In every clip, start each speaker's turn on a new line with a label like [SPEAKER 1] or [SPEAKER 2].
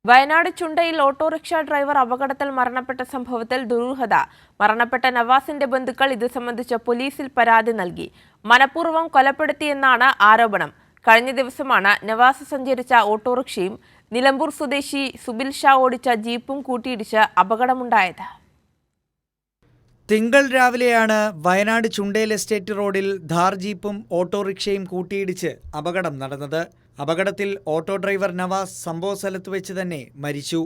[SPEAKER 1] Wayanad ചുണ്ടയിൽ autorickshaw driver അപകടത്തിൽ മരണപ്പെട്ട സംഭവത്തിൽ ദുരൂഹത. മരണപ്പെട്ട നവാസിന്റെ ബന്ധുക്കൾ ഇത് സംബന്ധിച്ച് പോലീസിൽ പരാതി നൽകി. മനഃപൂർവ്വം കൊലപ്പെടുത്തിയെന്നാണ് ആരോപണം. കഴിഞ്ഞ ദിവസമാണ് നവാസ് സഞ്ചരിച്ച ഓട്ടോറിക്ഷയും നിലമ്പൂർ സ്വദേശി സുബിൽ ഷാ ഓടിച്ച ജീപ്പും കൂട്ടിയിടിച്ച് അപകടമുണ്ടായത്.
[SPEAKER 2] തിങ്കൾ രാവിലെയാണ് വയനാട് ചുണ്ടേൽ എസ്റ്റേറ്റ് റോഡിൽ ധാർ ജീപ്പും ഓട്ടോറിക്ഷയും കൂട്ടിയിടിച്ച് അപകടം നടന്നത്. അപകടത്തിൽ ഓട്ടോ ഡ്രൈവർ നവാസ് സംഭവസ്ഥലത്ത് വെച്ച് തന്നെ മരിച്ചു.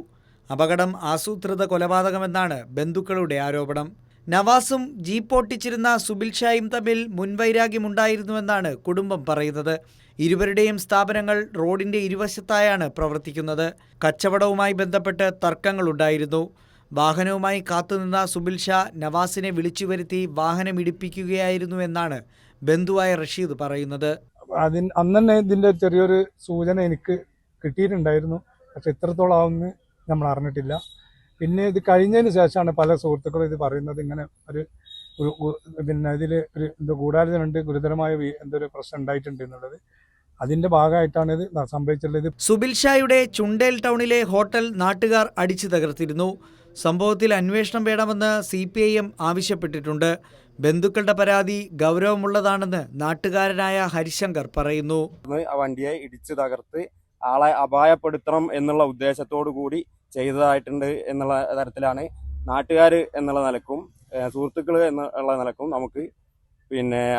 [SPEAKER 2] അപകടം ആസൂത്രിത കൊലപാതകമെന്നാണ് ബന്ധുക്കളുടെ ആരോപണം. നവാസും ജീപ്പ് ഓട്ടിച്ചിരുന്ന സുബിൽ ഷായും തമ്മിൽ മുൻവൈരാഗ്യമുണ്ടായിരുന്നുവെന്നാണ് കുടുംബം പറയുന്നത്. ഇരുവരുടെയും സ്ഥാപനങ്ങൾ റോഡിന്റെ ഇരുവശത്തായാണ് പ്രവർത്തിക്കുന്നത്. കച്ചവടവുമായി ബന്ധപ്പെട്ട് തർക്കങ്ങളുണ്ടായിരുന്നു. വാഹനവുമായി കാത്തുനിന്ന സുബിൽ ഷാ നവാസിനെ വിളിച്ചു വരുത്തി വാഹനം ഇടിപ്പിക്കുകയായിരുന്നു എന്നാണ് ബന്ധുവായ റഷീദ് പറയുന്നത്.
[SPEAKER 3] അന്ന് തന്നെ ഇതിന്റെ ചെറിയൊരു സൂചന എനിക്ക് കിട്ടിയിട്ടുണ്ടായിരുന്നു. പക്ഷെ ഇത്രത്തോളം ആവുമെന്ന് നമ്മൾ അറിഞ്ഞിട്ടില്ല. പിന്നെ ഇത് കഴിഞ്ഞതിന് ശേഷമാണ് പല സുഹൃത്തുക്കളും ഇത് പറയുന്നത്. ഇങ്ങനെ പിന്നെ ഇതിൽ ഒരു ഗൂഢാലോചന ഉണ്ട്, ഗുരുതരമായ എന്തൊരു പ്രശ്നം ഉണ്ടായിട്ടുണ്ട് എന്നുള്ളത്. അതിന്റെ ഭാഗമായിട്ടാണ് ഇത് സംഭവിച്ചിട്ടുള്ളത്.
[SPEAKER 2] സുബിൽ ഷായുടെ ചുണ്ടേൽ ടൗണിലെ ഹോട്ടൽ നാട്ടുകാർ അടിച്ചു തകർത്തിരുന്നു. സംഭവത്തിൽ അന്വേഷണം വേണമെന്ന് CPIM ആവശ്യപ്പെട്ടിട്ടുണ്ട്. ബന്ധുക്കളുടെ പരാതി ഗൗരവമുള്ളതാണെന്ന് നാട്ടുകാരനായ ഹരിശങ്കർ പറയുന്നു.
[SPEAKER 4] വണ്ടിയെ ഇടിച്ചു തകർത്ത് ആളെ അപായപ്പെടുത്തണം എന്നുള്ള ഉദ്ദേശത്തോടു കൂടി ചെയ്തതായിട്ടുണ്ട് എന്നുള്ള തരത്തിലാണ് നാട്ടുകാർ എന്നുള്ള നിലക്കും സുഹൃത്തുക്കൾ എന്നുള്ള നിലക്കും നമുക്ക്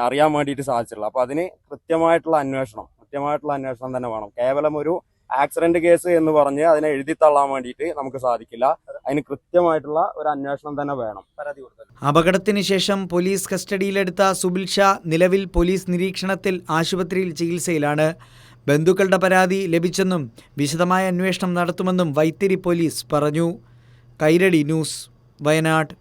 [SPEAKER 4] അറിയാൻ വേണ്ടിയിട്ട് സാധിച്ചിട്ടുള്ളത്. അപ്പോൾ അതിന് കൃത്യമായിട്ടുള്ള അന്വേഷണം തന്നെ വേണം. കേവലം ഒരു ആക്സിഡന്റ് കേസ് എന്ന് പറഞ്ഞ് അതിനെ എഴുതി തള്ളാൻ വേണ്ടിയിട്ട് നമുക്ക് സാധിക്കില്ല. അതിന് കൃത്യമായിട്ടുള്ള ഒരു അന്വേഷണം തന്നെ വേണം.
[SPEAKER 2] അപകടത്തിന് ശേഷം പോലീസ് കസ്റ്റഡിയിലെടുത്ത സുബിൽ ഷാ നിലവിൽ പോലീസ് നിരീക്ഷണത്തിൽ ആശുപത്രിയിൽ ചികിത്സയിലാണ്. ബന്ധുക്കളുടെ പരാതി ലഭിച്ചെന്നും വിശദമായ അന്വേഷണം നടത്തുമെന്നും വൈത്തിരി പോലീസ് പറഞ്ഞു. കൈരളി ന്യൂസ്, വയനാട്.